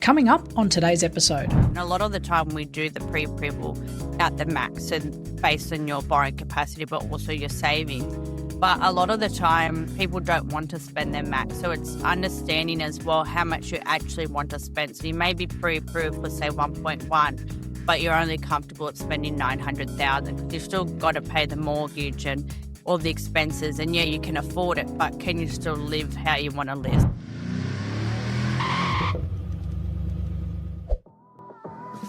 Coming up on today's episode. And a lot of the time we do the pre-approval at the max and based on your borrowing capacity, but also your savings. But a lot of the time people don't want to spend their max. So it's understanding as well how much you actually want to spend. So you may be pre-approved for say 1.1, but you're only comfortable at spending 900,000 because you've still got to pay the mortgage and all the expenses. And yeah, you can afford it, but can you still live how you want to live?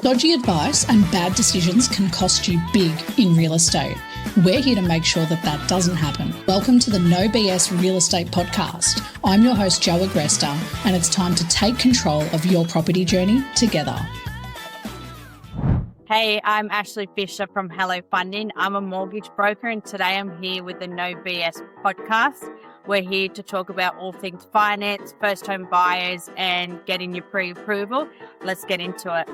Dodgy advice and bad decisions can cost you big in real estate. We're here to make sure that doesn't happen. Welcome to the No BS Real Estate Podcast. I'm your host, Jo Agresta, and it's time to take control of your property journey together. Hey, I'm Ashley Fisher from Hello Funding. I'm a mortgage broker and today I'm here with the No BS Podcast. We're here to talk about all things finance, first home buyers and getting your pre-approval. Let's get into it.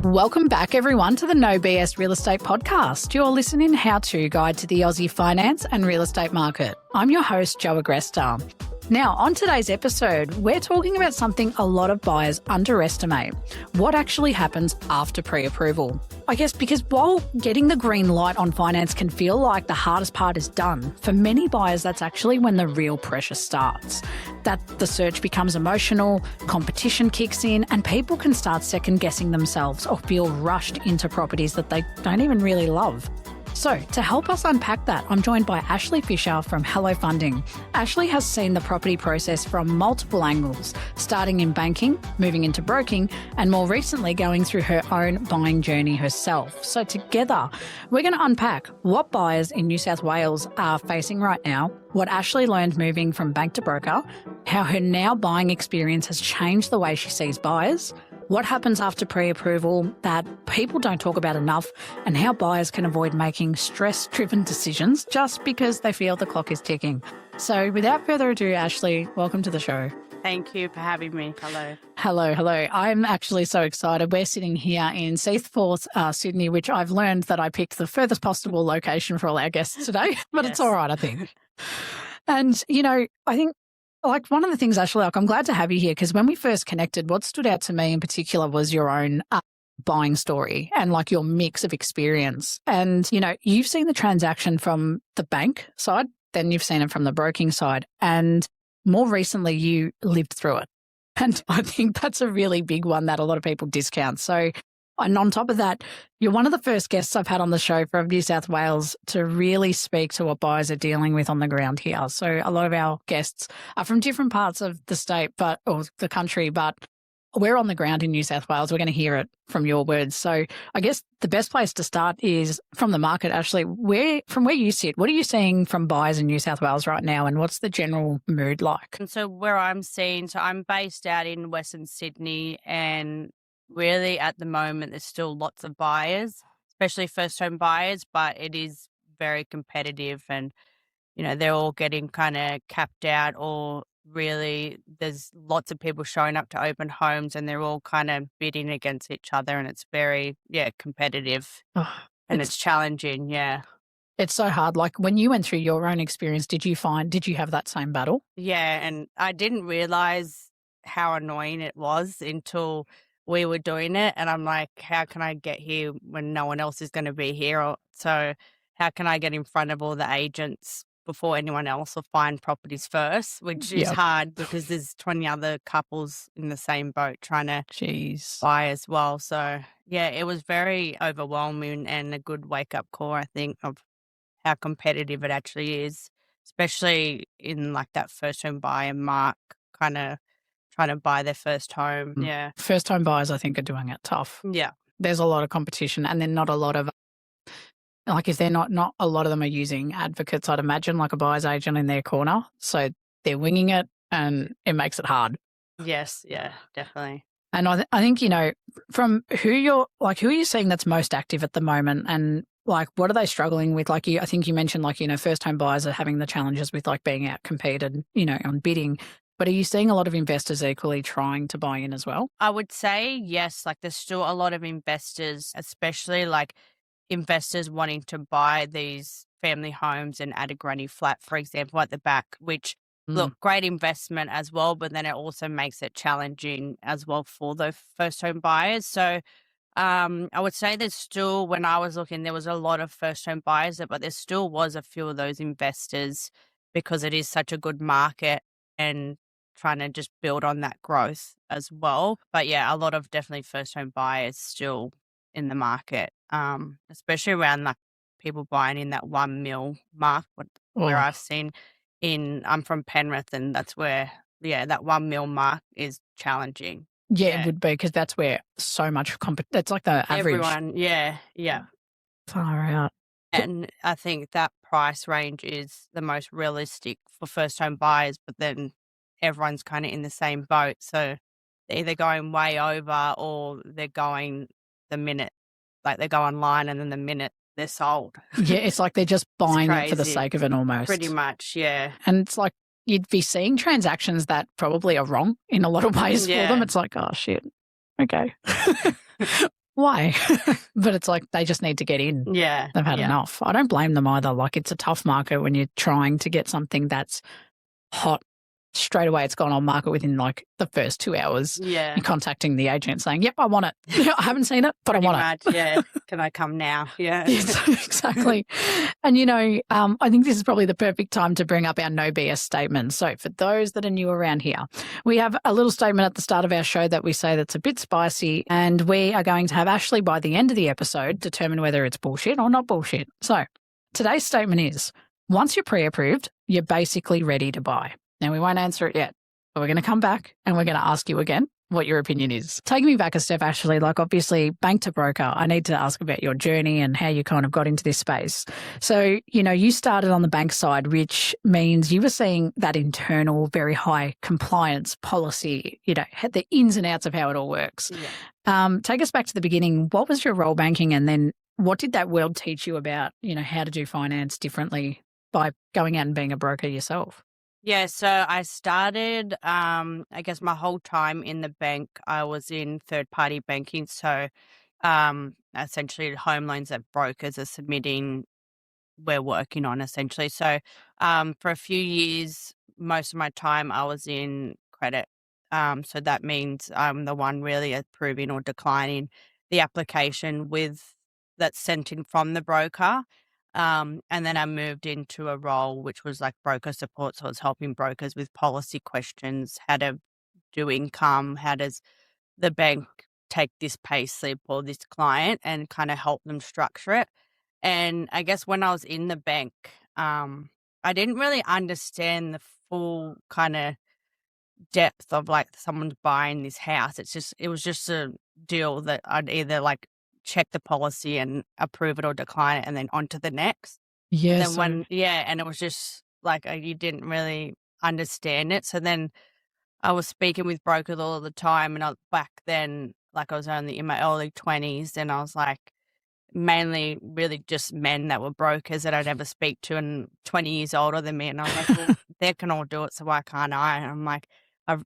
Welcome back, everyone, to the No BS Real Estate Podcast, your listening how-to guide to the Aussie finance and real estate market. I'm your host, Jo Agresta. Now, on today's episode, we're talking about something a lot of buyers underestimate: what actually happens after pre-approval. I guess because while getting the green light on finance can feel like the hardest part is done, for many buyers that's actually when the real pressure starts. That the search becomes emotional, competition kicks in, and people can start second-guessing themselves or feel rushed into properties that they don't even really love. So, to help us unpack that, I'm joined by Ashley Fisher from Hello Funding. Ashley has seen the property process from multiple angles, starting in banking, moving into broking, and more recently going through her own buying journey herself. So together, we're going to unpack what buyers in New South Wales are facing right now, what Ashley learned moving from bank to broker, how her now buying experience has changed the way she sees buyers, what happens after pre-approval that people don't talk about enough, and how buyers can avoid making stress-driven decisions just because they feel the clock is ticking. So without further ado, Ashley, welcome to the show. Thank you for having me. Hello. Hello. I'm actually so excited. We're sitting here in Seathforth, Sydney, which I've learned that I picked the furthest possible location for all our guests today, but It's all right, I think. And, I think one of the things, Ashley, I'm glad to have you here because when we first connected, what stood out to me in particular was your own buying story and your mix of experience. And, you've seen the transaction from the bank side, then you've seen it from the broking side, and more recently you lived through it. And I think that's a really big one that a lot of people discount. So, and on top of that, you're one of the first guests I've had on the show from New South Wales to really speak to what buyers are dealing with on the ground here. So a lot of our guests are from different parts of the state, or the country, but we're on the ground in New South Wales. We're going to hear it from your words. So I guess the best place to start is from the market, Ashley. From where you sit, what are you seeing from buyers in New South Wales right now, and what's the general mood like? And so where I'm based out in Western Sydney, and really, at the moment, there's still lots of buyers, especially first-home buyers, but it is very competitive and, they're all getting kind of capped out, or really there's lots of people showing up to open homes and they're all kind of bidding against each other, and it's very, competitive and it's challenging, It's so hard. When you went through your own experience, did you have that same battle? Yeah, and I didn't realise how annoying it was until we were doing it, and I'm like, how can I get here when no one else is going to be here? So how can I get in front of all the agents before anyone else will find properties first, which is hard because there's 20 other couples in the same boat trying to buy as well. So it was very overwhelming and a good wake-up call, I think, of how competitive it actually is, especially in that first home buyer mark, kind of trying to buy their first home. Yeah. First home buyers, I think, are doing it tough. Yeah. There's a lot of competition, and then not a lot of, if they're not a lot of them are using advocates, I'd imagine, a buyer's agent in their corner. So they're winging it and it makes it hard. Yes. Yeah, definitely. And I think, from who are you seeing that's most active at the moment, and what are they struggling with? I think you mentioned, first home buyers are having the challenges with being out competed, on bidding. But are you seeing a lot of investors equally trying to buy in as well? I would say yes. There's still a lot of investors, especially investors wanting to buy these family homes and add a granny flat, for example, at the back, which look, great investment as well, but then it also makes it challenging as well for the first home buyers. So I would say there's still, when I was looking, there was a lot of first home buyers, but there still was a few of those investors because it is such a good market and trying to just build on that growth as well. But yeah, a lot of definitely first home buyers still in the market, especially around like people buying in that 1 mil mark, where Oh, I've seen I'm from Penrith, and that's where, yeah, that 1 mil mark is challenging. yeah, it Yeah. would be because that's where so much that's like the average. Everyone, yeah. Far out. And I think that price range is the most realistic for first home buyers, but then everyone's kind of in the same boat. So they're either going way over or they're going the minute, like they go online and then the minute they're sold. Yeah, it's like they're just buying it for the crazy. sake of it almost. Pretty much, yeah. And it's like you'd be seeing transactions that probably are wrong in a lot of ways for them. It's like, oh, shit. Okay. Why? But it's like they just need to get in. Yeah. They've had enough. I don't blame them either. Like it's a tough market when you're trying to get something that's hot. Straight away, it's gone on market within like the first 2 hours. Yeah. You're contacting the agent saying, yep, I want it. I haven't seen it, but Pretty I want much, yeah. Can I come now? Yeah. Yes, exactly. And, you know, I think this is probably the perfect time to bring up our no BS statement. So for those that are new around here, we have a little statement at the start of our show that we say that's a bit spicy, and we are going to have Ashley by the end of the episode determine whether it's bullshit or not bullshit. So today's statement is, once you're pre-approved, you're basically ready to buy. Now, we won't answer it yet, but we're going to come back and we're going to ask you again what your opinion is. Taking me back a step, Ashley, like obviously bank to broker, I need to ask about your journey and how you kind of got into this space. So, you know, you started on the bank side, which means you were seeing that internal, very high compliance policy, you know, had the ins and outs of how it all works. Yeah. Take us back to the beginning. What was your role banking, and then what did that world teach you about, you know, how to do finance differently by going out and being a broker yourself? Yeah, so I started, I guess my whole time in the bank, I was in third-party banking. So essentially home loans that brokers are submitting, we're working on essentially. So for a few years, most of my time I was in credit. So that means I'm the one really approving or declining the application that's sent in from the broker. And then I moved into a role which was like broker support. So I was helping brokers with policy questions, how to do income, how does the bank take this pay slip or this client, and kind of help them structure it. And I guess when I was in the bank, I didn't really understand the full kind of depth of like someone's buying this house. It was just a deal that I'd either like check the policy and approve it or decline it and then on to the next. Yes. And and it was just like you didn't really understand it. So then I was speaking with brokers all the time, and back then, like I was only in my early 20s, and I was like, mainly really just men that were brokers that I'd ever speak to and 20 years older than me. And I was like, well, they can all do it, so why can't I? And I'm like, I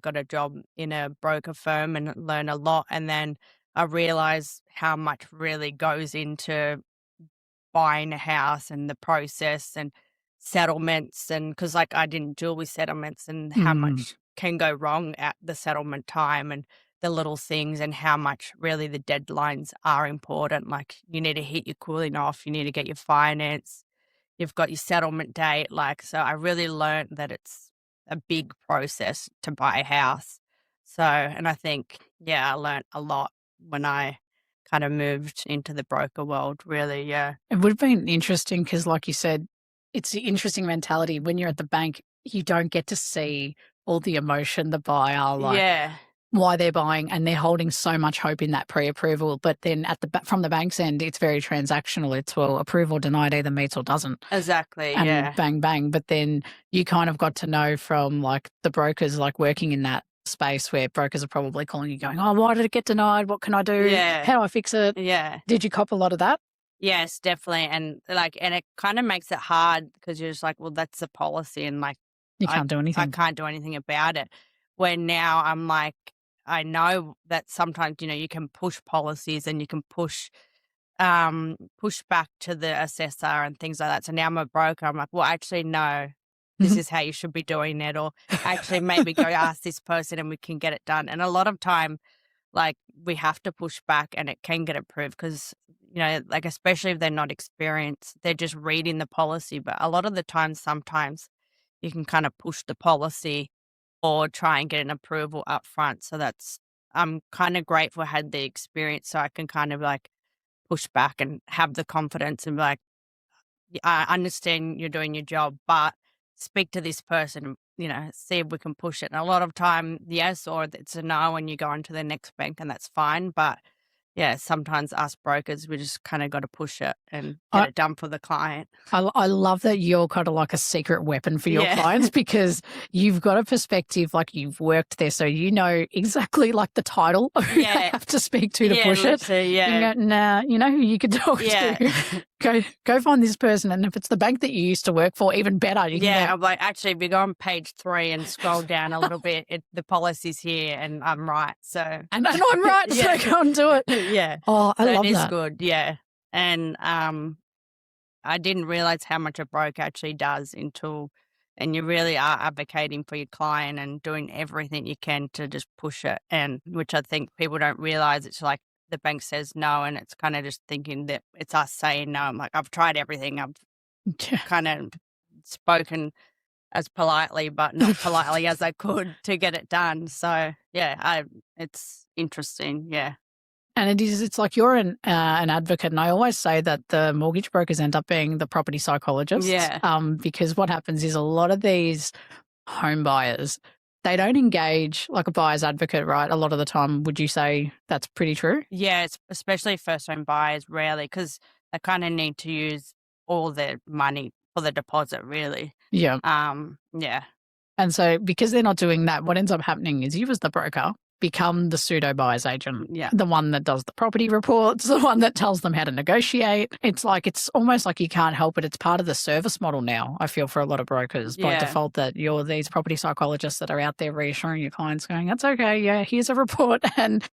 got a job in a broker firm and learned a lot. And then I realized how much really goes into buying a house and the process and settlements, and because like I didn't deal with settlements, and how much can go wrong at the settlement time, and the little things, and how much really the deadlines are important. Like you need to hit your cooling off, you need to get your finance, you've got your settlement date. Like, so I really learned that it's a big process to buy a house. So, and I think, I learned a lot when I kind of moved into the broker world, really. Yeah. It would have been interesting because, like you said, it's the interesting mentality. When you're at the bank, you don't get to see all the emotion the buyer, like why they're buying, and they're holding so much hope in that pre-approval. But then from the bank's end, it's very transactional. It's, well, approval denied either meets or doesn't. Exactly, and bang, bang. But then you kind of got to know from like the brokers, like working in that space where brokers are probably calling you going, oh, why did it get denied? What can I do? Yeah. How do I fix it? Yeah. Did you cop a lot of that? Yes, definitely. And it kind of makes it hard because you're just like, well, that's a policy, and like you can't do anything. I can't do anything about it. Where now I'm like, I know that sometimes, you can push policies and you can push back to the assessor and things like that. So now I'm a broker. I'm like, well, actually, no, this is how you should be doing it, or actually maybe go ask this person and we can get it done. And a lot of time, like, we have to push back and it can get approved because, like, especially if they're not experienced, they're just reading the policy. But a lot of the time, sometimes you can kind of push the policy or try and get an approval up front. So I'm kind of grateful I had the experience so I can kind of like push back and have the confidence and be like, I understand you're doing your job, but speak to this person, see if we can push it. And a lot of time, yes, or it's a no, and you go on to the next bank and that's fine. But yeah, sometimes us brokers, we just kind of got to push it and get it done for the client. I love that you're kind of like a secret weapon for your clients because you've got a perspective, like you've worked there, so you know exactly like the title who they have to speak to push it. Yeah. You go, nah, you know who you could talk to. Go find this person, and if it's the bank that you used to work for, even better. You can I'm like, actually, if you go on page 3 and scroll down a little bit, the policy's here, and I'm right. So and I'm right, so go and do it. Yeah. Oh, I love that. It is good. Yeah. And I didn't realize how much a broker actually does and you really are advocating for your client and doing everything you can to just push it. And which I think people don't realize. It's like the bank says no, and it's kind of just thinking that it's us saying no. I'm like, I've tried everything. I've kind of spoken as politely, but not politely as I could to get it done. So it's interesting. Yeah. And it's like you're an advocate, and I always say that the mortgage brokers end up being the property psychologists. Because what happens is a lot of these home buyers, they don't engage like a buyer's advocate, right? A lot of the time, would you say that's pretty true? Yeah, it's especially first home buyers, rarely, because they kind of need to use all their money for the deposit, really. Yeah. And so because they're not doing that, what ends up happening is you as the broker become the pseudo buyer's agent, the one that does the property reports, the one that tells them how to negotiate. It's almost like you can't help it. It's part of the service model now, I feel, for a lot of brokers by default, that you're these property psychologists that are out there reassuring your clients going, that's okay, here's a report and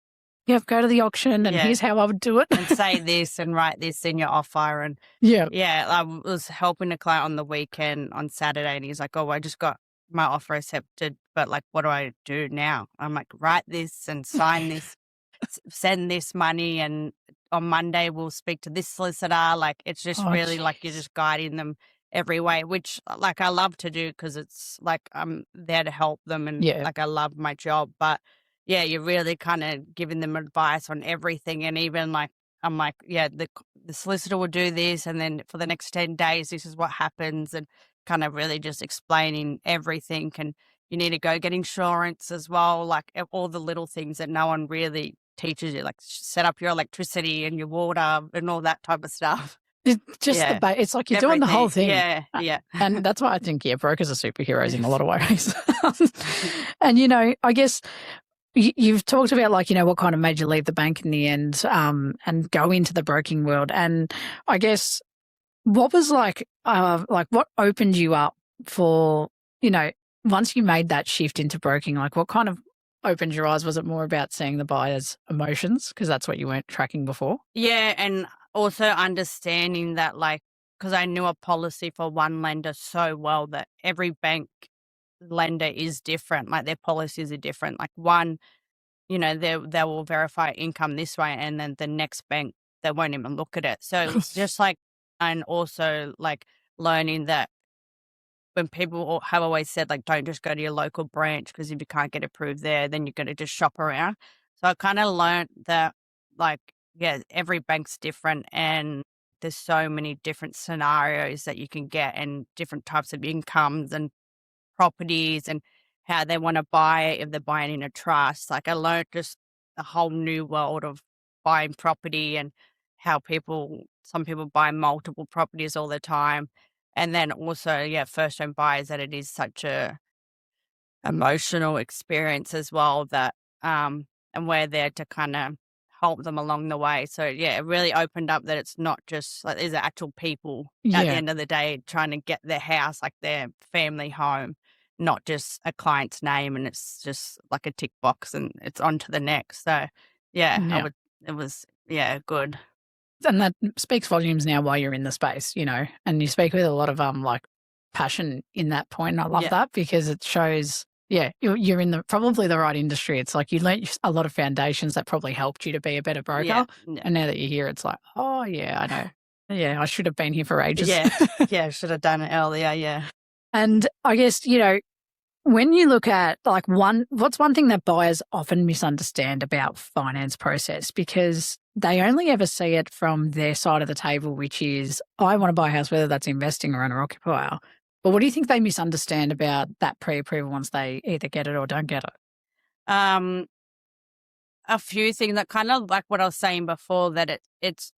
go to the auction and here's how I would do it. And say this and write this in your offer. And I was helping a client on the weekend on Saturday and he's like, oh, I just got my offer accepted, but like, what do I do now? I'm like, write this and sign this, send this money, and on Monday we'll speak to this solicitor. Like, it's just like you're just guiding them every way, which like I love to do because it's like I'm there to help them and like I love my job. But you're really kind of giving them advice on everything. And even like, I'm like, the solicitor will do this, and then for the next 10 days, this is what happens, and kind of really just explaining everything. And you need to go get insurance as well, like all the little things that no one really teaches you, like set up your electricity and your water and all that type of stuff. It's just it's like you're doing the whole thing. Yeah. And that's why I think, brokers are superheroes in a lot of ways. And, I guess you've talked about like, what kind of made you leave the bank in the end and go into the broking world. And I guess what was like what opened you up for, once you made that shift into broking, like what kind of opened your eyes? Was it more about seeing the buyer's emotions because that's what you weren't tracking before? Yeah, and also understanding that, like, because I knew a policy for one lender so well that every bank lender is different. Like, their policies are different. Like, one, they will verify income this way, and then the next bank, they won't even look at it. So it's just like, and also like learning that when people have always said, like, don't just go to your local branch because if you can't get approved there, then you're going to just shop around. So I kind of learned that, like, every bank's different and there's so many different scenarios that you can get and different types of incomes and properties and how they want to buy it if they're buying in a trust. Like, I learned just a whole new world of buying property and how some people buy multiple properties all the time. And then also, first home buyers, that it is such a emotional experience as well that, and we're there to kind of help them along the way. So it really opened up that it's not just like these are actual people at the end of the day trying to get their house, like their family home, not just a client's name and it's just like a tick box and it's on to the next. So it was good. And that speaks volumes now while you're in the space, and you speak with a lot of like passion in that point. And I love Yeah. that because it shows, you're in probably the right industry. It's like you learnt a lot of foundations that probably helped you to be a better broker. Yeah. And now that you're here, it's like, oh, yeah, I know. Yeah, I should have been here for ages. Yeah, should have done it earlier, yeah. And I guess, when you look at what's one thing that buyers often misunderstand about finance process, because they only ever see it from their side of the table, which is, I want to buy a house, whether that's investing or owner-occupier. But what do you think they misunderstand about that pre-approval once they either get it or don't get it? A few things that kind of like what I was saying before, that it's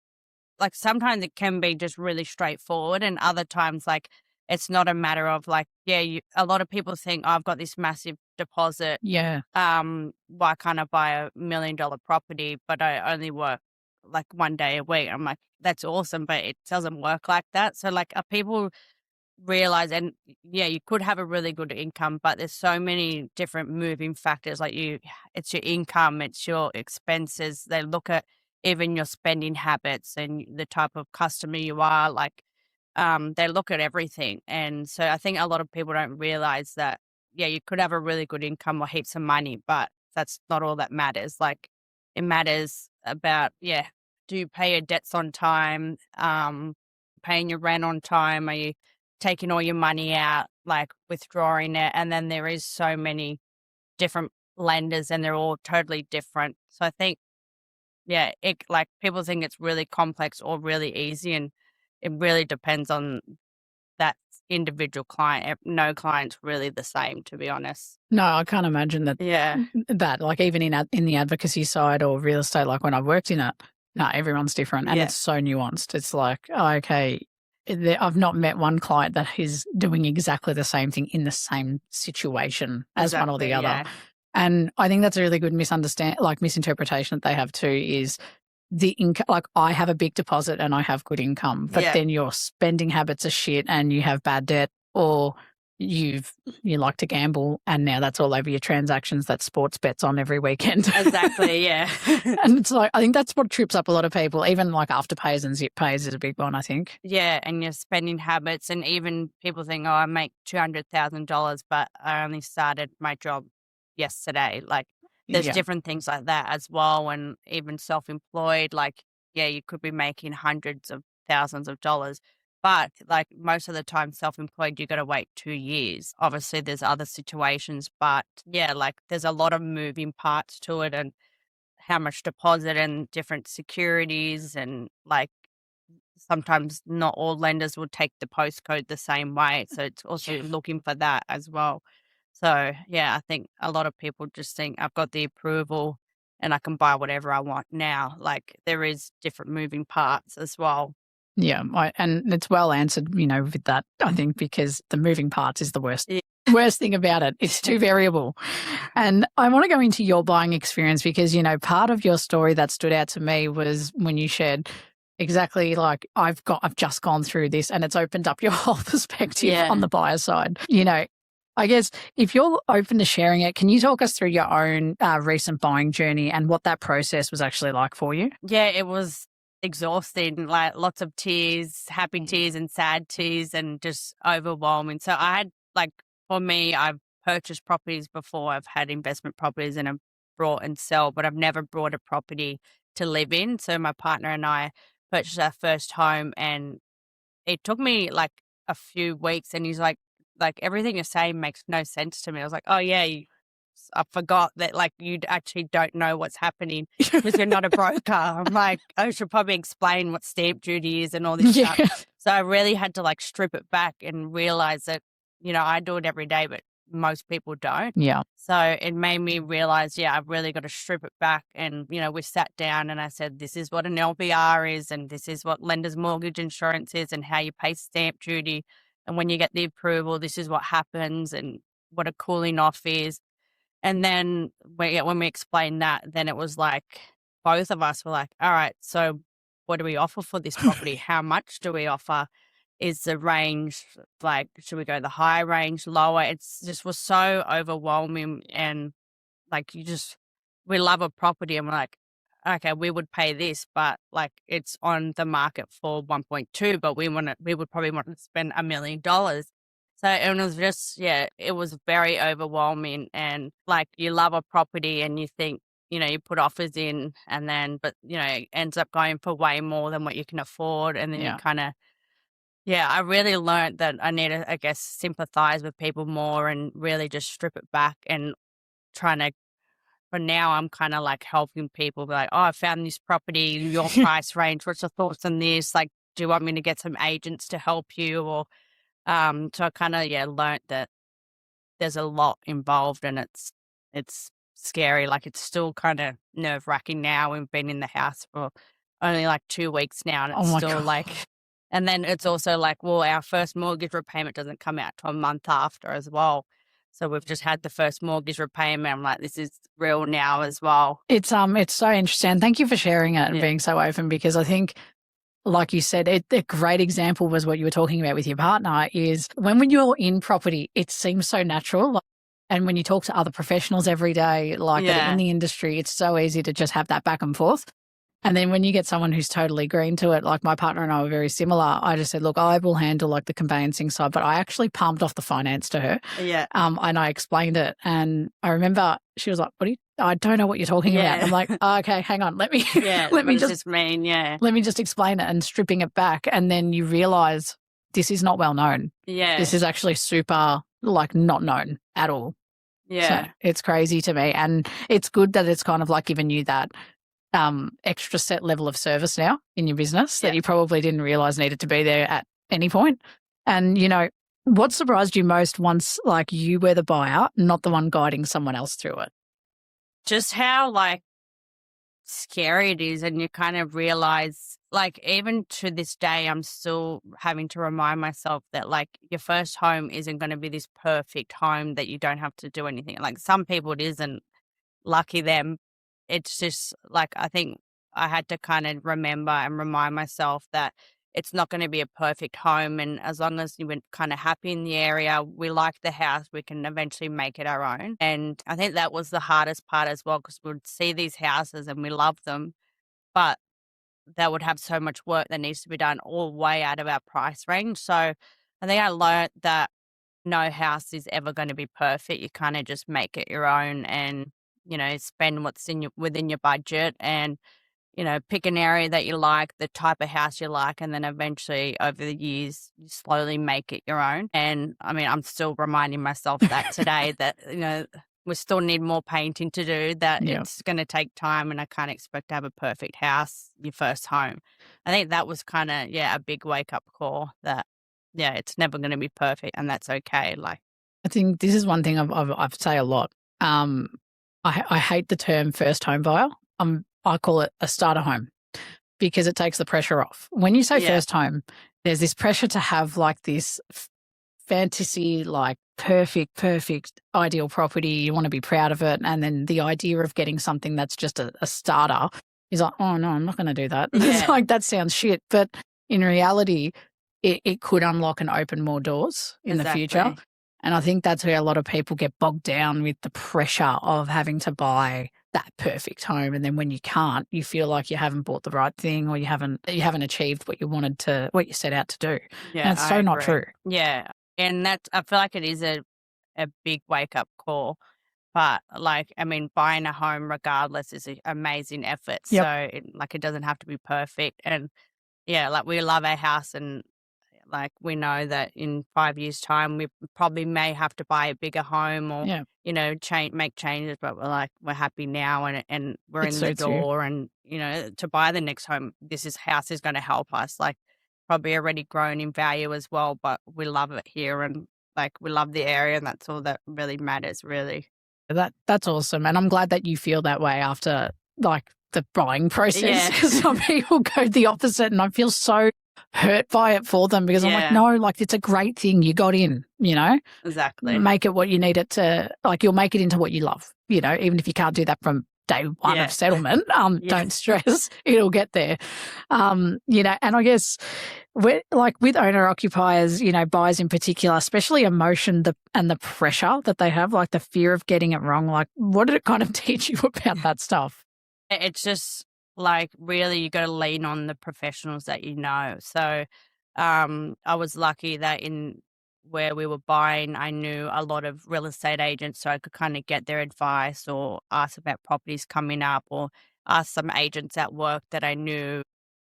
like sometimes it can be just really straightforward, and other times like it's not a matter of like, a lot of people think, oh, I've got this massive deposit. Yeah. Why can't I buy $1 million property, but I only work like 1 day a week? I'm like, that's awesome, but it doesn't work like that. So like, people realize, and you could have a really good income, but there's so many different moving factors. Like it's your income, it's your expenses. They look at even your spending habits and the type of customer you are. Like, they look at everything. And so I think a lot of people don't realize that, you could have a really good income or heaps of money, but that's not all that matters. Like, it matters about, do you pay your debts on time? Paying your rent on time? Are you taking all your money out, like withdrawing it? And then there is so many different lenders and they're all totally different. So I think, it like people think it's really complex or really easy, and it really depends on that individual client. No client's really the same, to be honest. No, I can't imagine that. Yeah. That like even in the advocacy side or real estate, like when I've worked in it, no, everyone's different, and it's so nuanced. It's like, oh, okay, I've not met one client that is doing exactly the same thing in the same situation as one or the other. Yeah. And I think that's a really good misinterpretation that they have too, is the income. Like, I have a big deposit and I have good income, but then your spending habits are shit and you have bad debt, or you like to gamble and now that's all over your transactions, that sports bets on every weekend. Exactly, yeah. And it's like, I think that's what trips up a lot of people. Even like afterpays and zip pays is a big one, I think. Yeah, and your spending habits, and even people think, oh, I make $200,000, but I only started my job yesterday. Like, there's different things like that as well. And even self-employed, like, you could be making hundreds of thousands of dollars. But like most of the time, self-employed, you got to wait 2 years. Obviously, there's other situations, but like there's a lot of moving parts to it, and how much deposit and different securities, and like sometimes not all lenders will take the postcode the same way. So it's also looking for that as well. So I think a lot of people just think I've got the approval and I can buy whatever I want now. Like, there is different moving parts as well. Yeah, and it's well answered, with that, I think, because the moving parts is the worst thing about it. It's too variable. And I want to go into your buying experience because, part of your story that stood out to me was when you shared exactly like, I've just gone through this and it's opened up your whole perspective on the buyer side. I guess if you're open to sharing it, can you talk us through your own recent buying journey and what that process was actually like for you? Yeah, it was exhausting, like lots of tears, happy tears and sad tears, and just overwhelming. So I had, like, for me, I've purchased properties before. I've had investment properties and I've bought and sell, but I've never bought a property to live in. So my partner and I purchased our first home, and it took me like a few weeks, and he's like everything you're saying makes no sense to me. I was like, oh yeah, I forgot that, like, you actually don't know what's happening because you're not a broker. I'm like, I should probably explain what stamp duty is and all this stuff. So I really had to like strip it back and realize that, I do it every day, but most people don't. Yeah. So it made me realize, I've really got to strip it back. And, we sat down and I said, this is what an LVR is, and this is what lender's mortgage insurance is, and how you pay stamp duty. And when you get the approval, this is what happens, and what a cooling off is. And then when we explained that, then it was like both of us were like, all right, so what do we offer for this property? How much do we offer? Is the range, like, should we go the high range, lower? It's just was so overwhelming. And like, we love a property and we're like, okay, we would pay this, but like it's on the market for 1.2, but we would probably want to spend $1 million. So it was just, it was very overwhelming. And like you love a property and you think, you put offers in and then, but, it ends up going for way more than what you can afford. And then you kind of, I really learned that I need to, I guess, sympathize with people more and really just strip it back and trying to, for now, I'm kind of like helping people be like, oh, I found this property, your price range. What's your thoughts on this? Like, do you want me to get some agents to help you? Or, so I kind of, learned that there's a lot involved and it's scary. Like it's still kind of nerve wracking now. We've been in the house for only like 2 weeks now and Oh it's my still God. like, and then it's also like, well, our first mortgage repayment doesn't come out till a month after as well. So we've just had the first mortgage repayment. I'm like, this is real now as well. It's so interesting. Thank you for sharing it and being so open, because I think, like you said, a great example was what you were talking about with your partner is when you're in property, it seems so natural. And when you talk to other professionals every day, like that are in the industry, it's so easy to just have that back and forth. And then when you get someone who's totally green to it, like my partner and I were very similar, I just said, look, I will handle like the conveyancing side, but I actually palmed off the finance to her. Yeah. And I explained it. And I remember she was like, I don't know what you're talking about. I'm like, oh, okay, hang on. Let me let me just explain it, and stripping it back. And then you realize this is not well known. Yeah. This is actually super like not known at all. Yeah. So it's crazy to me. And it's good that it's kind of like given you that extra set level of service now in your business that you probably didn't realize needed to be there at any point. And, what surprised you most once like you were the buyer, not the one guiding someone else through it? Just how like scary it is. And you kind of realize, like, even to this day, I'm still having to remind myself that like your first home isn't going to be this perfect home that you don't have to do anything. Like some people it isn't, lucky them. It's just like, I think I had to kind of remember and remind myself that it's not going to be a perfect home. And as long as you're kind of happy in the area, we like the house, we can eventually make it our own. And I think that was the hardest part as well, because we'd see these houses and we love them, but they would have so much work that needs to be done all way out of our price range. So I think I learned that no house is ever going to be perfect. You kind of just make it your own and, spend what's within your budget and, pick an area that you like, the type of house you like, and then eventually over the years, you slowly make it your own. And I mean, I'm still reminding myself that today that, we still need more painting to do, that it's going to take time and I can't expect to have a perfect house, your first home. I think that was kind of, a big wake up call that, it's never going to be perfect and that's okay. Like, I think this is one thing I've say a lot. I hate the term first home buyer. I call it a starter home because it takes the pressure off. When you say first home, there's this pressure to have like this fantasy, like perfect, ideal property. You want to be proud of it. And then the idea of getting something that's just a starter is like, oh no, I'm not going to do that. It's like, that sounds shit. But in reality, it could unlock and open more doors in the future. And I think that's where a lot of people get bogged down with the pressure of having to buy that perfect home. And then when you can't, you feel like you haven't bought the right thing or you haven't achieved what you set out to do. Yeah, and it's so not true. Yeah. And I feel like it is a big wake up call. But like, I mean, buying a home regardless is an amazing effort. So it doesn't have to be perfect. And like we love our house and like we know that in 5 years' time we probably may have to buy a bigger home or make changes, but we're happy now and we're in the door and to buy the next home, house is going to help us, like probably already grown in value as well, but we love it here and like we love the area and that's all that really matters, really. That's awesome, and I'm glad that you feel that way after like the buying process, because some people go the opposite and I feel so hurt by it for them because I'm like, no, like it's a great thing. You got in, Exactly. Make it what you need it to, like you'll make it into what you love, even if you can't do that from day one of settlement, don't stress, it'll get there. And I guess with owner-occupiers, buyers in particular, especially emotion and the pressure that they have, like the fear of getting it wrong, like what did it kind of teach you about that stuff? It's just like really you got to lean on the professionals that you know. So I was lucky that where we were buying, I knew a lot of real estate agents, so I could kind of get their advice or ask about properties coming up, or ask some agents at work that I knew,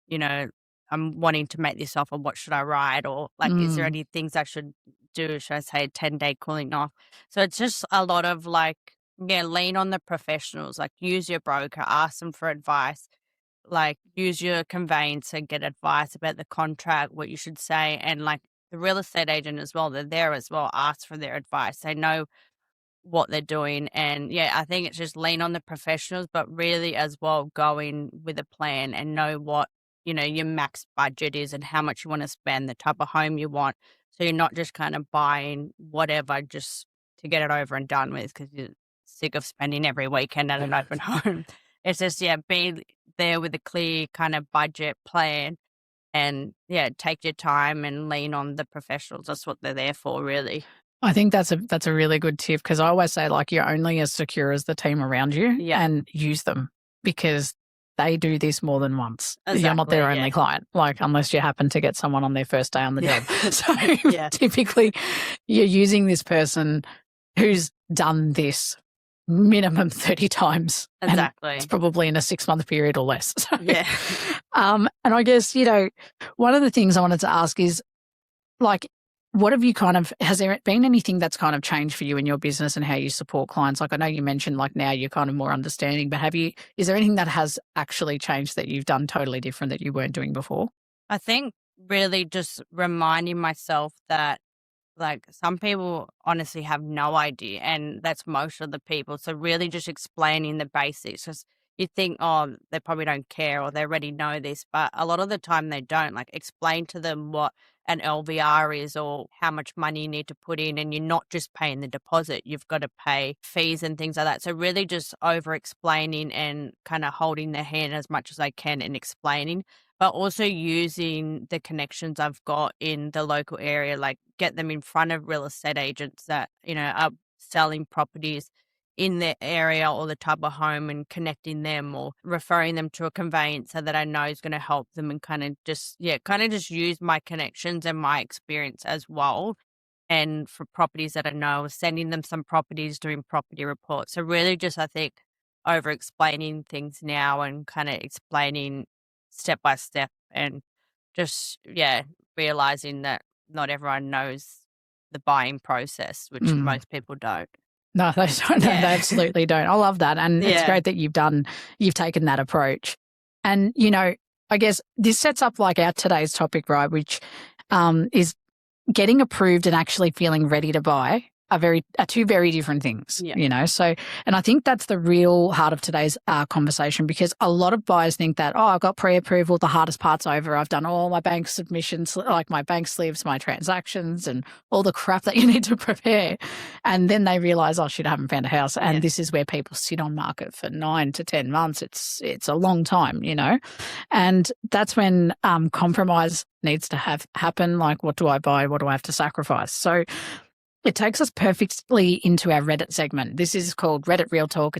you know, I'm wanting to make this offer. What should I write? Or like, is there Mm. any things I should do? Should I say a 10-day cooling off? So it's just a lot of like, yeah, lean on the professionals, like use your broker, ask them for advice, like use your conveyancer, get advice about the contract, what you should say. And like the real estate agent as well, they're there as well, ask for their advice. They know what they're doing. And yeah, I think it's just lean on the professionals, but really as well go in with a plan and know what, your max budget is and how much you want to spend, the type of home you want. So you're not just kind of buying whatever just to get it over and done with because you're sick of spending every weekend at an open home. It's just, yeah, be there with a clear kind of budget plan and yeah, take your time and lean on the professionals. That's what they're there for, really. I think that's a really good tip because I always say like you're only as secure as the team around you and use them because they do this more than once. Exactly, you're not their only client, like unless you happen to get someone on their first day on the job. So typically you're using this person who's done this minimum 30 times. Exactly. And it's probably in a 6-month period or less. So, yeah. And I guess, one of the things I wanted to ask is like, what have you has there been anything that's kind of changed for you in your business and how you support clients? Like I know you mentioned like now you're kind of more understanding, but is there anything that has actually changed that you've done totally different that you weren't doing before? I think really just reminding myself that like some people honestly have no idea, and that's most of the people. So really just explaining the basics. Because you think, oh, they probably don't care or they already know this, but a lot of the time they don't. Like explain to them what an LVR is or how much money you need to put in, and you're not just paying the deposit. You've got to pay fees and things like that. So really just over explaining and kind of holding their hand as much as I can and explaining, but also using the connections I've got in the local area, like get them in front of real estate agents that, are selling properties in their area or the type of home and connecting them or referring them to a conveyancer that I know is going to help them and kind of just use my connections and my experience as well. And for properties that I know, sending them some properties, doing property reports. So really just, I think, over explaining things now and kind of explaining step by step and just, realizing that not everyone knows the buying process, which most people don't. No, they don't. They absolutely don't. I love that. And it's great that you've taken that approach. And, I guess this sets up like our today's topic, right, which is getting approved and actually feeling ready to buy are two very different things, So, and I think that's the real heart of today's conversation because a lot of buyers think that, I got pre-approval, the hardest part's over. I've done all my bank submissions, like my bank slips, my transactions and all the crap that you need to prepare. And then they realize, oh shit, I haven't found a house. And this is where people sit on market for 9 to 10 months. It's a long time, and that's when compromise needs to happen. Like, what do I buy? What do I have to sacrifice? So it takes us perfectly into our Reddit segment. This is called Reddit Real Talk.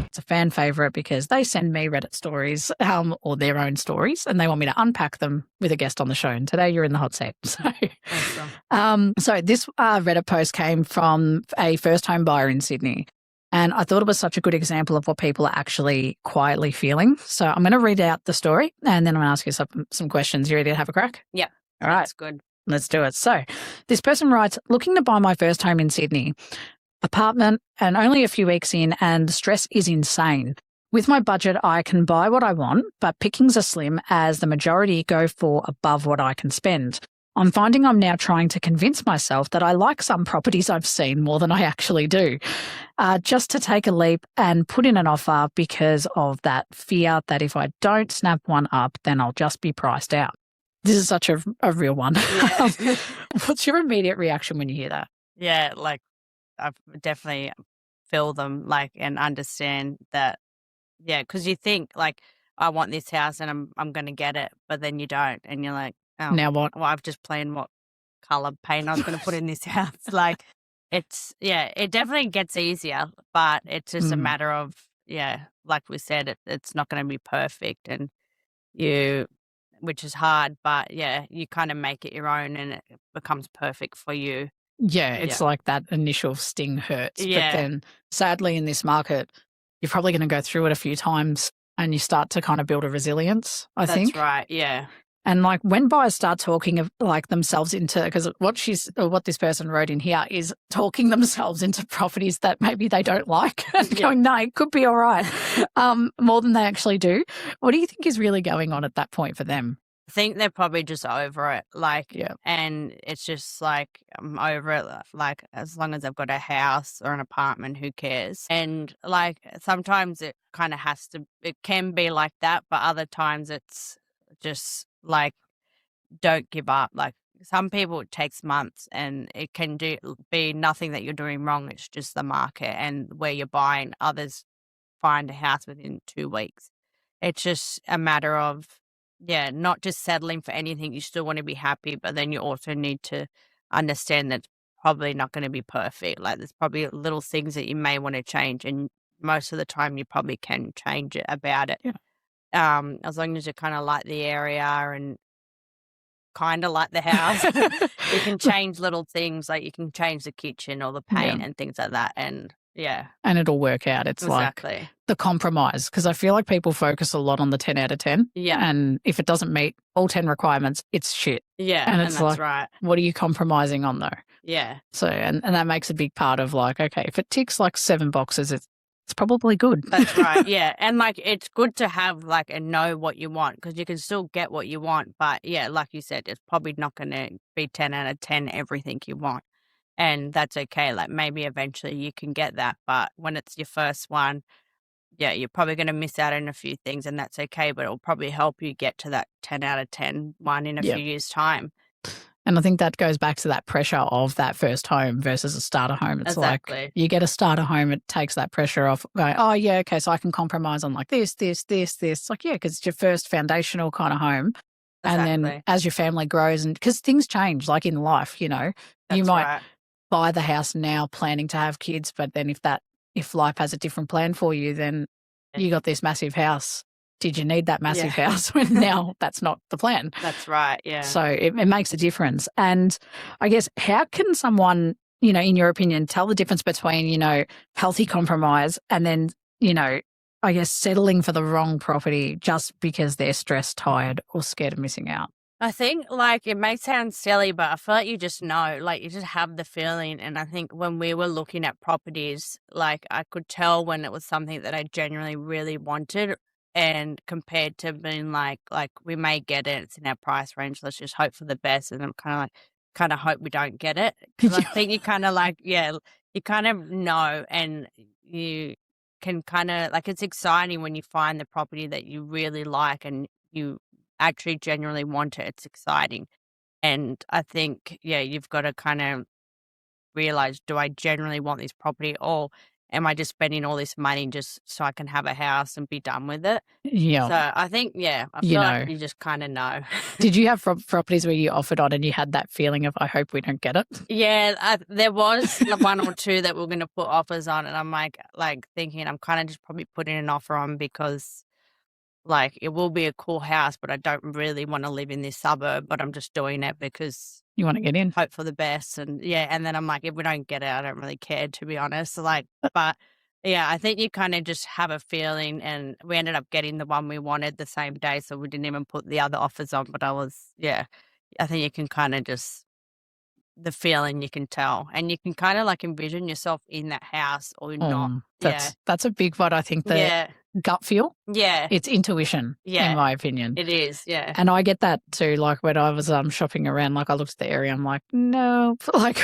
It's a fan favorite because they send me Reddit stories or their own stories and they want me to unpack them with a guest on the show. And today you're in the hot seat. So, awesome. So this Reddit post came from a first home buyer in Sydney. And I thought it was such a good example of what people are actually quietly feeling. So I'm going to read out the story and then I'm going to ask you some questions. You ready to have a crack? Yeah. All right. That's good. Let's do it. So this person writes, looking to buy my first home in Sydney, apartment and only a few weeks in and the stress is insane. With my budget, I can buy what I want, but pickings are slim as the majority go for above what I can spend. I'm finding I'm now trying to convince myself that I like some properties I've seen more than I actually do, just to take a leap and put in an offer because of that fear that if I don't snap one up, then I'll just be priced out. This is such a real one. Yeah. What's your immediate reaction when you hear that? Yeah, like I definitely feel them and understand that. Yeah, because you think like I want this house and I'm going to get it, but then you don't, and you're like, oh, now what? Well, I've just planned what color paint I was going to put in this house. Like it definitely gets easier, but it's just a matter of like we said, it's not going to be perfect, and you which is hard, but yeah, you kind of make it your own and it becomes perfect for you. Yeah, it's like that initial sting hurts. Yeah. But then sadly in this market, you're probably going to go through it a few times and you start to kind of build a resilience, I think. That's right, yeah. And like when buyers start talking of like themselves into, because what this person wrote in here is talking themselves into properties that maybe they don't like and going, no, it could be all right, more than they actually do. What do you think is really going on at that point for them? I think they're probably just over it, and it's just like, I'm over it, like, as long as I've got a house or an apartment, who cares? And like, sometimes it kind of it can be like that, but other times it's just like, don't give up. Like, some people, it takes months and it can be nothing that you're doing wrong. It's just the market and where you're buying. Others find a house within 2 weeks. It's just a matter of, not just settling for anything. You still want to be happy, but then you also need to understand that it's probably not going to be perfect. Like, there's probably little things that you may want to change, and most of the time you probably can change it about it. Yeah. As long as you kind of like the area and kind of like the house, you can change little things, like you can change the kitchen or the paint and things like that. And and it'll work out. It's exactly. like the compromise, because I feel like people focus a lot on the 10 out of 10. Yeah. And if it doesn't meet all 10 requirements, it's shit. Yeah. And it's that's like, right. What are you compromising on though? Yeah. So, and that makes a big part of like, okay, if it ticks like 7 boxes, it's probably good. That's right. Yeah. And like, it's good to have like a know what you want, because you can still get what you want. But yeah, like you said, it's probably not going to be 10 out of 10 everything you want. And that's okay. Like, maybe eventually you can get that. But when it's your first one, you're probably going to miss out on a few things, and that's okay. But it'll probably help you get to that 10 out of 10 one in a few years' time. And I think that goes back to that pressure of that first home versus a starter home. It's exactly. like you get a starter home, it takes that pressure off going, oh, yeah, okay, so I can compromise on like this. It's like, because it's your first foundational kind of home. Exactly. And then as your family grows, and because things change, like in life, you might buy the house now planning to have kids, but then if life has a different plan for you, then you got this massive house. Did you need that massive house when now that's not the plan? That's right, yeah. So it makes a difference. And I guess how can someone, in your opinion, tell the difference between, healthy compromise and then, I guess settling for the wrong property just because they're stressed, tired, or scared of missing out? I think, like, it may sound silly, but I feel like you just know, like, you just have the feeling. And I think when we were looking at properties, like, I could tell when it was something that I genuinely really wanted, and compared to being like we may get it, it's in our price range, let's just hope for the best. And I'm kind of hope we don't get it, because I think you kind of like, you kind of know, and you can kind of like, it's exciting when you find the property that you really like and you actually genuinely want it. It's exciting. And I think, you've got to kind of realize, do I genuinely want this property, or am I just spending all this money just so I can have a house and be done with it? Yeah. So I think, I feel like you just kind of know. Did you have properties where you offered on and you had that feeling of, I hope we don't get it? Yeah, there was one or two that we're going to put offers on, and I'm like thinking I'm kind of just probably putting an offer on because, like, it will be a cool house, but I don't really want to live in this suburb, but I'm just doing it because you want to get in, hope for the best. And and then I'm like, if we don't get it, I don't really care, to be honest. Like, but I think you kind of just have a feeling, and we ended up getting the one we wanted the same day, so we didn't even put the other offers on. But I think you can kind of just, the feeling you can tell, and you can kind of like envision yourself in that house or not. That's a big one. I think the gut feel. Yeah. It's intuition, in my opinion. It is, yeah. And I get that too. Like when I was shopping around, like I looked at the area, I'm like, no. Like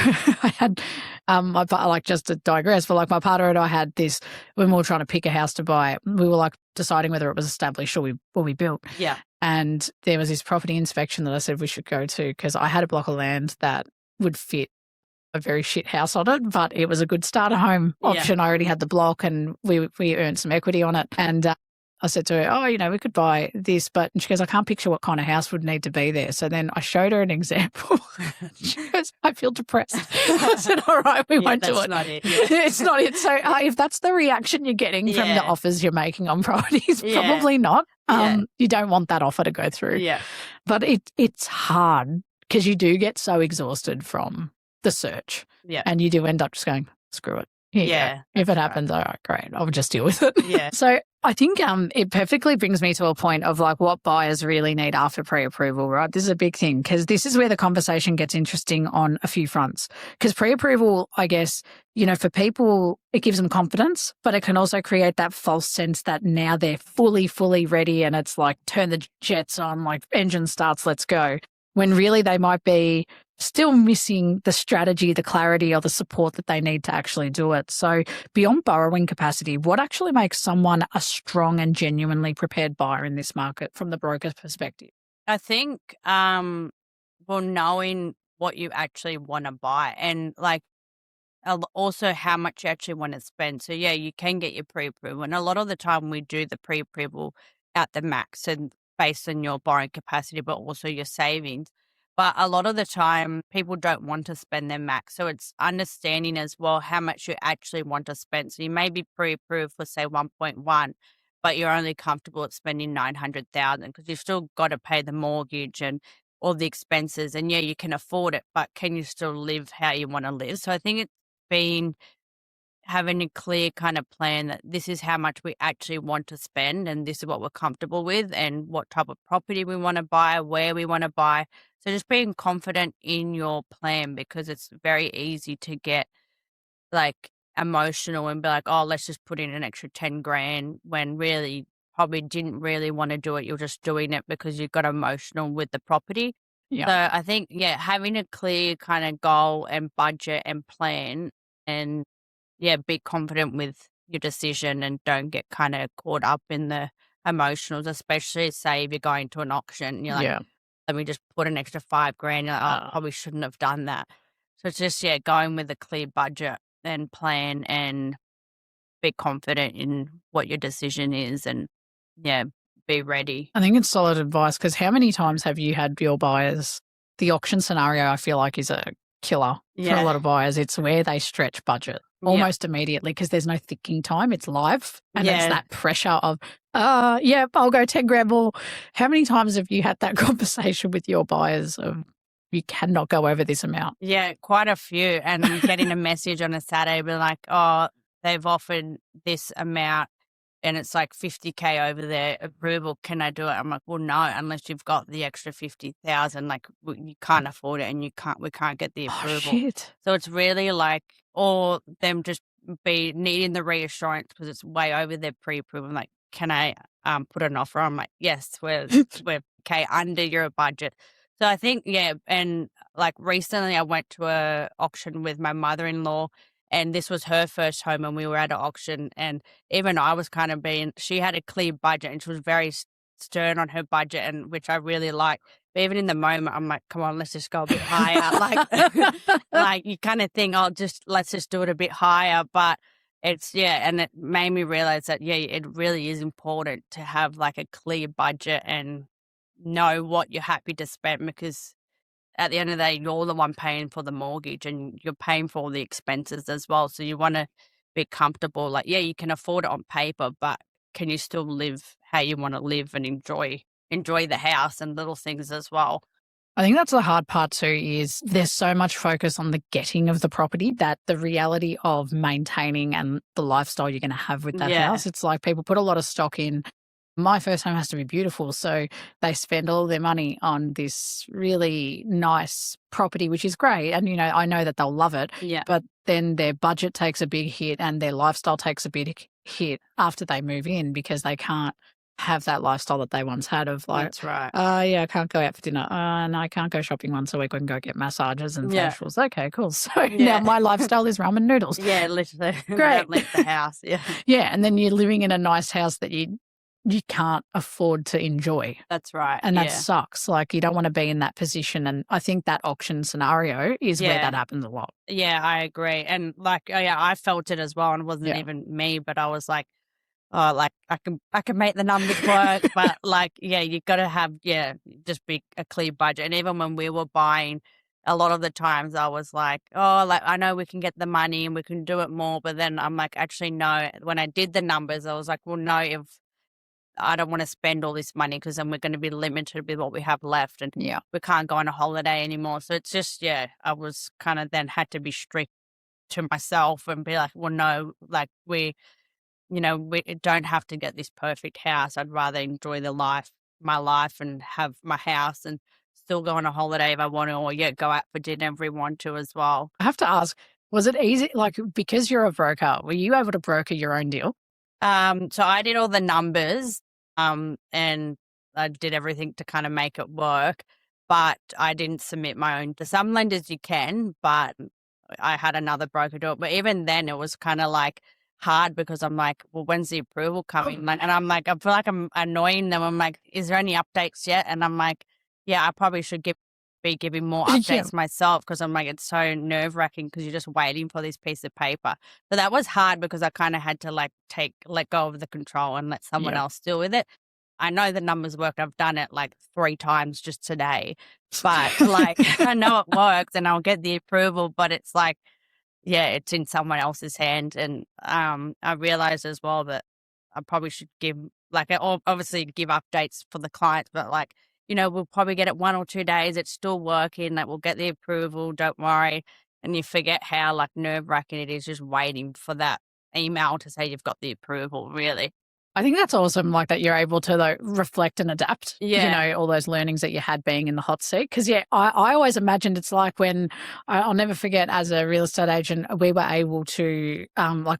I had, like just to digress, but like my partner and I had this, when we were trying to pick a house to buy, we were like deciding whether it was established or we built. Yeah. And there was this property inspection that I said we should go to, because I had a block of land that would fit a very shit house on it, but it was a good starter home option. I already had the block and we earned some equity on it. And I said to her, we could buy this, but and she goes, I can't picture what kind of house would need to be there. So then I showed her an example. She goes, I feel depressed. I said, all right, we won't do it. That's not it. Yeah. It's not it. So if that's the reaction you're getting from the offers you're making on properties, probably not. You don't want that offer to go through. Yeah. But it's hard because you do get so exhausted from the search. Yeah. And you do end up just going, screw it. Here you go. If it happens, all right, great. I'll just deal with it. Yeah. So I think it perfectly brings me to a point of like what buyers really need after pre-approval, right? This is a big thing because this is where the conversation gets interesting on a few fronts. Because pre-approval, I guess, for people, it gives them confidence, but it can also create that false sense that now they're fully ready and it's like turn the jets on, like engine starts, let's go. When really they might be still missing the strategy, the clarity or the support that they need to actually do it. So beyond borrowing capacity, what actually makes someone a strong and genuinely prepared buyer in this market from the broker's perspective? I think, knowing what you actually want to buy and like also how much you actually want to spend. So yeah, you can get your pre-approval. And a lot of the time we do the pre-approval at the max and based on your borrowing capacity, but also your savings. But a lot of the time people don't want to spend their max. So it's understanding as well how much you actually want to spend. So you may be pre-approved for say 1.1, but you're only comfortable at spending 900,000 because you've still got to pay the mortgage and all the expenses. And yeah, you can afford it, but can you still live how you want to live? So I think it's been having a clear kind of plan that this is how much we actually want to spend and this is what we're comfortable with and what type of property we want to buy, where we want to buy. So just being confident in your plan because it's very easy to get like emotional and be like, oh, let's just put in an extra 10 grand when really probably didn't really want to do it. You're just doing it because you got emotional with the property. Yeah. So I think, having a clear kind of goal and budget and plan and be confident with your decision and don't get kind of caught up in the emotionals, especially say if you're going to an auction, you're like, let me just put an extra 5 grand. You're like, I probably shouldn't have done that. So it's just, going with a clear budget and plan and be confident in what your decision is and, be ready. I think it's solid advice because how many times have you had your buyers, the auction scenario I feel like is a killer for a lot of buyers. It's where they stretch budget almost immediately because there's no thinking time. It's live and it's that pressure of, I'll go 10 grand more. How many times have you had that conversation with your buyers of you cannot go over this amount? Yeah, quite a few. And I'm getting a message on a Saturday be like, oh, they've offered this amount and it's like 50K over their approval. Can I do it? I'm like, well, no, unless you've got the extra 50,000, like you can't afford it and we can't get the approval. Oh, shit. So it's really like, or them just be needing the reassurance because it's way over their pre-approval. I'm like, can I put an offer? I'm like, yes, we're okay under your budget. So I think, and like recently I went to a auction with my mother-in-law and this was her first home and we were at an auction and even I was kind of she had a clear budget and she was very stern on her budget and which I really liked. But even in the moment, I'm like, come on, let's just go a bit higher. like you kind of think, let's just do it a bit higher. But it's, and it made me realize that, it really is important to have like a clear budget and know what you're happy to spend because at the end of the day, you're the one paying for the mortgage and you're paying for all the expenses as well. So you want to be comfortable. Like, you can afford it on paper, but can you still live how you want to live and enjoy the house and little things as well? I think that's the hard part too is there's so much focus on the getting of the property that the reality of maintaining and the lifestyle you're going to have with that house, it's like people put a lot of stock in. My first home has to be beautiful. So they spend all their money on this really nice property, which is great. And, I know that they'll love it. Yeah. But then their budget takes a big hit and their lifestyle takes a big hit after they move in because they can't have that lifestyle that they once had of like, that's right. I can't go out for dinner. No, I can't go shopping once a week. I can go get massages and facials. Okay, cool. So now my lifestyle is ramen noodles. Yeah, literally. Great. Don't leave the house. Yeah. Yeah. And then you're living in a nice house that you can't afford to enjoy. That's right. And that sucks. Like you don't want to be in that position. And I think that auction scenario is where that happens a lot. Yeah, I agree. And like, I felt it as well. And it wasn't even me, but I was like, oh, like I can make the numbers work, but like, yeah, you got to have, just be a clear budget. And even when we were buying, a lot of the times I was like, oh, like I know we can get the money and we can do it more, but then I'm like, actually, no. When I did the numbers, I was like, well, no, if I don't want to spend all this money because then we're going to be limited with what we have left and we can't go on a holiday anymore. So it's just, I was kind of then had to be strict to myself and be like, well, no, like we don't have to get this perfect house. I'd rather enjoy my life and have my house and still go on a holiday if I want to, or go out for dinner if we want to as well. I have to ask, was it easy? Like, because you're a broker, were you able to broker your own deal? So I did all the numbers, and I did everything to kind of make it work, but I didn't submit my own. To some lenders you can, but I had another broker do it. But even then it was kind of like hard because I'm like, well, when's the approval coming? Like, and I'm like, I feel like I'm annoying them. I'm like, is there any updates yet? And I'm like, yeah, I probably should be giving more updates myself because I'm like, it's so nerve wracking because you're just waiting for this piece of paper. So that was hard because I kind of had to like let go of the control and let someone else deal with it. I know the numbers work. I've done it like 3 times just today, but like I know it works and I'll get the approval, but it's like, it's in someone else's hand. And I realized as well that I probably should give obviously give updates for the clients, but like, we'll probably get it 1 or 2 days. It's still working. Like we'll get the approval. Don't worry. And you forget how like nerve wracking it is just waiting for that email to say you've got the approval, really. I think that's awesome, like that you're able to though reflect and adapt, all those learnings that you had being in the hot seat. Because, I always imagined it's like when I'll never forget as a real estate agent, we were able to,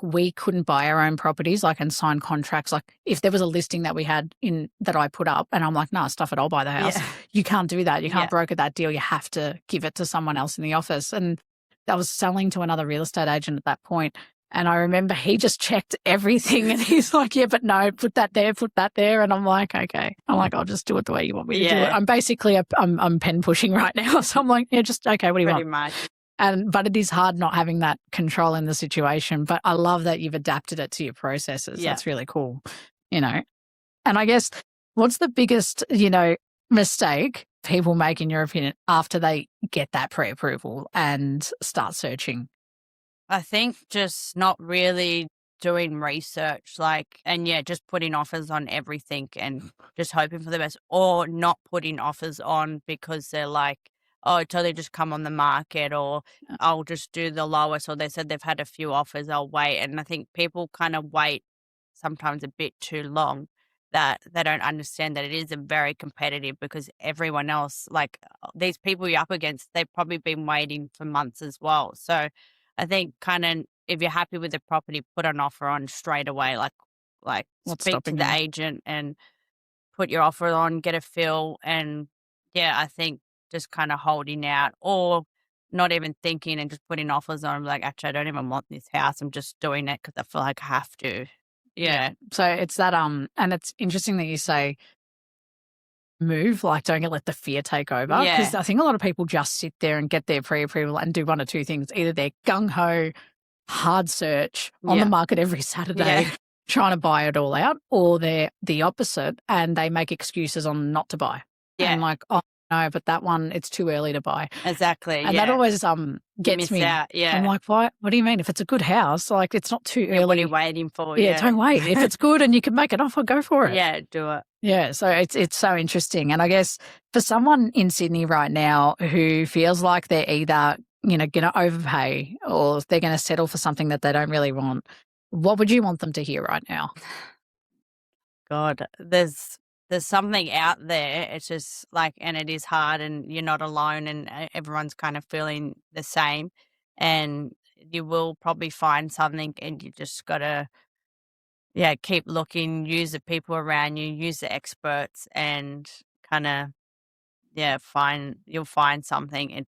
we couldn't buy our own properties, and sign contracts. Like if there was a listing that we had that I put up and I'm like, no, stuff it, I'll buy the house. Yeah. You can't do that. You can't broker that deal. You have to give it to someone else in the office. And I was selling to another real estate agent at that point. And I remember he just checked everything and he's like, yeah, but no, put that there. And I'm like, okay. I'm like, I'll just do it the way you want me to do it. I'm basically, I'm pen pushing right now. So I'm like, just, okay, what do you want? Much. But it is hard not having that control in the situation. But I love that you've adapted it to your processes. Yeah. That's really cool, And I guess what's the biggest, mistake people make, in your opinion, after they get that pre-approval and start searching? I think just not really doing research, just putting offers on everything and just hoping for the best, or not putting offers on because they're like, oh, it's only just come on the market, or I'll just do the lowest, or they said they've had a few offers, I'll wait. And I think people kind of wait sometimes a bit too long, that they don't understand that it is a very competitive, because everyone else, like these people you're up against, they've probably been waiting for months as well. So I think kind of if you're happy with the property, put an offer on straight away, like speak to the agent and put your offer on, get a feel. And I think just kind of holding out or not even thinking and just putting offers on. I'm like, actually, I don't even want this house. I'm just doing it because I feel like I have to. Yeah. So it's that, and it's interesting that you say move, don't let the fear take over. Because I think a lot of people just sit there and get their pre-approval and do one or two things. Either they're gung-ho, hard search on the market every Saturday, trying to buy it all out, or they're the opposite and they make excuses on not to buy. Yeah. And like, oh, no, but that one, it's too early to buy. Exactly. And that always gets me. Out. Yeah. I'm like, what do you mean? If it's a good house, it's not too early. What are you waiting for? Yeah, don't wait. If it's good and you can make an offer, go for it. Yeah, do it. Yeah, so it's so interesting. And I guess for someone in Sydney right now who feels like they're either, going to overpay or they're going to settle for something that they don't really want, what would you want them to hear right now? God, there's something out there. It's just and it is hard and you're not alone and everyone's kind of feeling the same, and you will probably find something, and you just got to, keep looking, use the people around you, use the experts, and kind of, you'll find something.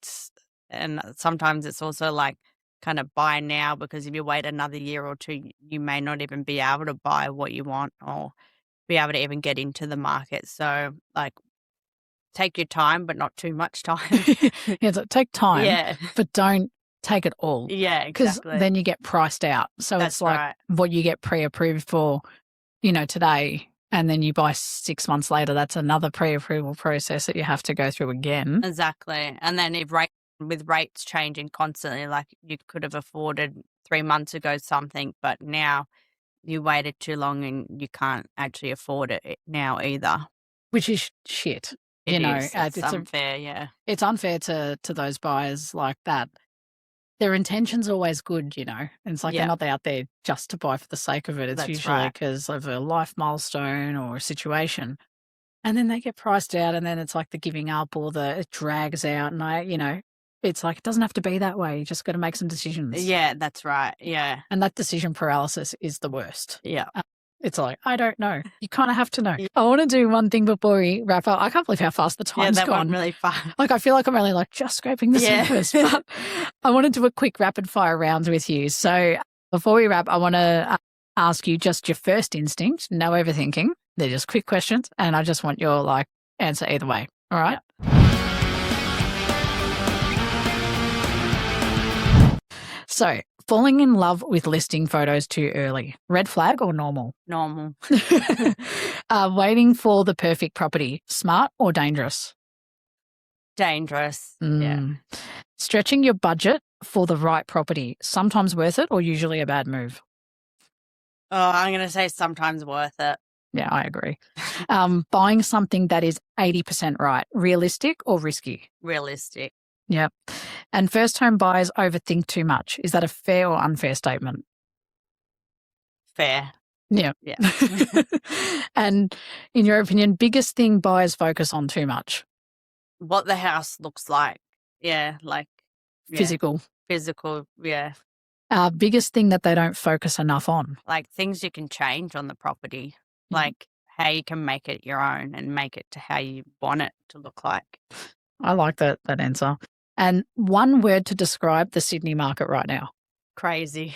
And sometimes it's also kind of buy now, because if you wait another year or two, you may not even be able to buy what you want or be able to even get into the market. So take your time, but not too much time. Take time, but don't take it all. Yeah, exactly. Because then you get priced out. So it's right. What you get pre-approved for today, and then you buy 6 months later, that's another pre-approval process that you have to go through again. Exactly. And then with rates changing constantly, like you could have afforded 3 months ago something, but now you waited too long and you can't actually afford it now either. Which is shit. It's unfair, It's unfair to those buyers like that. Their intention's always good, and it's like they're not out there just to buy for the sake of it. It's usually because of a life milestone or a situation. And then they get priced out, and then it's like the giving up or it drags out. And it's like it doesn't have to be that way. You just got to make some decisions. Yeah, that's right. Yeah. And that decision paralysis is the worst. Yeah. It's like, I don't know. You kind of have to know. Yeah. I want to do one thing before we wrap up. I can't believe how fast the time's gone. Yeah, that went really fast. Like, I feel like I'm only just scraping the surface. But I want to do a quick rapid fire round with you. So before we wrap, I want to ask you just your first instinct, no overthinking. They're just quick questions. And I just want your answer either way. All right? Yeah. So, falling in love with listing photos too early, red flag or normal? Normal. Waiting for the perfect property, smart or dangerous? Dangerous, yeah. Stretching your budget for the right property, sometimes worth it or usually a bad move? Oh, I'm going to say sometimes worth it. Yeah, I agree. Buying something that is 80% right, realistic or risky? Realistic. Yeah. And first home buyers overthink too much. Is that a fair or unfair statement? Fair. Yeah. Yeah. And in your opinion, biggest thing buyers focus on too much? What the house looks like. Yeah, physical. Physical, yeah. Biggest thing that they don't focus enough on? Like things you can change on the property. Like how you can make it your own and make it to how you want it to look like. I like that answer. And one word to describe the Sydney market right now? Crazy.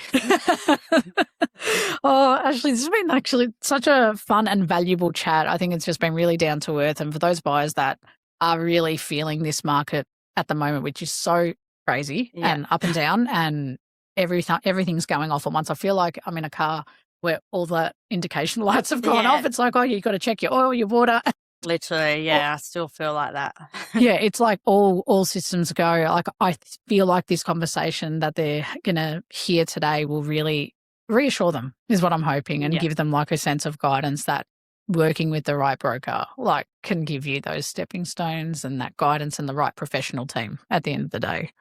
Oh, Ashley, this has been such a fun and valuable chat. I think it's just been really down to earth. And for those buyers that are really feeling this market at the moment, which is so crazy and up and down and everything's going off at once. I feel like I'm in a car where all the indication lights have gone off. It's like, oh, you've got to check your oil, your water. Literally, I still feel like that. Yeah, it's like all systems go. Like I feel like this conversation that they're going to hear today will really reassure them, is what I'm hoping, and give them a sense of guidance that working with the right broker can give you those stepping stones and that guidance and the right professional team at the end of the day.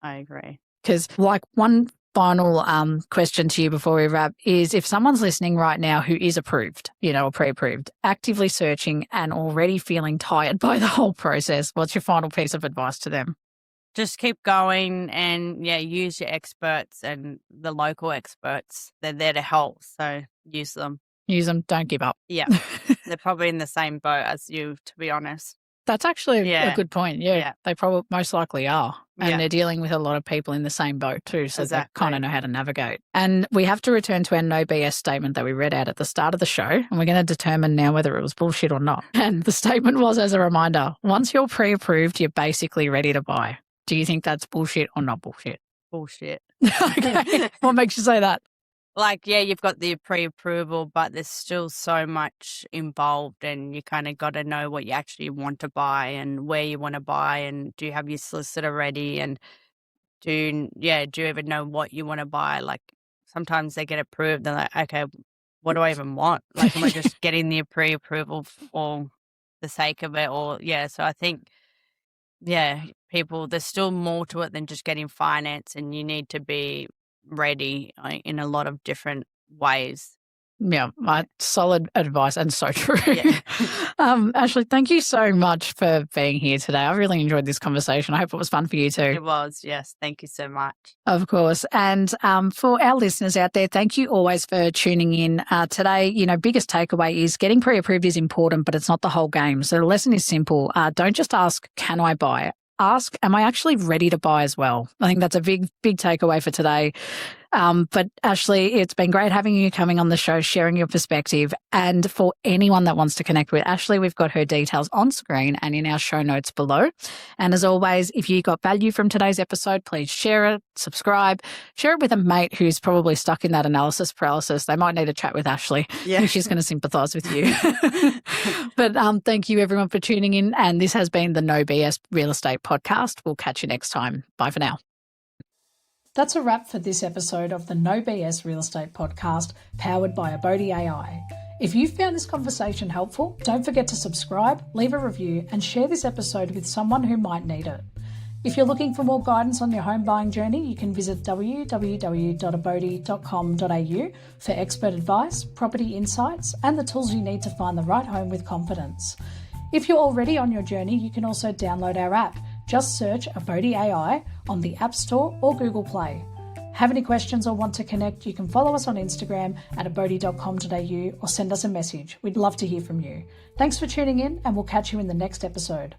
I agree. Because one final question to you before we wrap is, if someone's listening right now who is approved, or pre-approved, actively searching and already feeling tired by the whole process, what's your final piece of advice to them? Just keep going and, use your experts and the local experts. They're there to help, so use them. Use them, don't give up. Yeah. They're probably in the same boat as you, to be honest. That's actually a good point. Yeah. They probably most likely are. And they're dealing with a lot of people in the same boat too. So they kind of know how to navigate. And we have to return to our no BS statement that we read out at the start of the show. And we're going to determine now whether it was bullshit or not. And the statement was, as a reminder, once you're pre-approved, you're basically ready to buy. Do you think that's bullshit or not bullshit? Bullshit. Okay. What makes you say that? You've got the pre-approval, but there's still so much involved, and you kind of got to know what you actually want to buy and where you want to buy, and do you have your solicitor ready, and do you even know what you want to buy? Sometimes they get approved and they're like, okay, what do I even want? Am I just getting the pre-approval for the sake of it? Or, so I think, people, there's still more to it than just getting finance, and you need to be ready in a lot of different ways. Yeah, solid advice and so true. Yeah. Ashley, thank you so much for being here today. I really enjoyed this conversation. I hope it was fun for you too. It was, yes. Thank you so much. Of course. And for our listeners out there, thank you always for tuning in. Today, biggest takeaway is getting pre-approved is important, but it's not the whole game. So the lesson is simple. Don't just ask, can I buy? Ask, am I actually ready to buy as well? I think that's a big takeaway for today. But Ashley, it's been great having you coming on the show, sharing your perspective. And for anyone that wants to connect with Ashley, we've got her details on screen and in our show notes below. And as always, if you got value from today's episode, please share it, subscribe, share it with a mate who's probably stuck in that analysis paralysis. They might need a chat with Ashley. Yeah. She's going to sympathise with you. But thank you everyone for tuning in. And this has been the No BS Real Estate Podcast. We'll catch you next time. Bye for now. That's a wrap for this episode of the No BS Real Estate Podcast, powered by Abodi AI. If you found this conversation helpful, don't forget to subscribe, leave a review, and share this episode with someone who might need it. If you're looking for more guidance on your home buying journey, you can visit www.abodi.com.au for expert advice, property insights, and the tools you need to find the right home with confidence. If you're already on your journey, you can also download our app. Just search Abodi AI on the App Store or Google Play. Have any questions or want to connect, you can follow us on Instagram at abodi.com.au or send us a message. We'd love to hear from you. Thanks for tuning in, and we'll catch you in the next episode.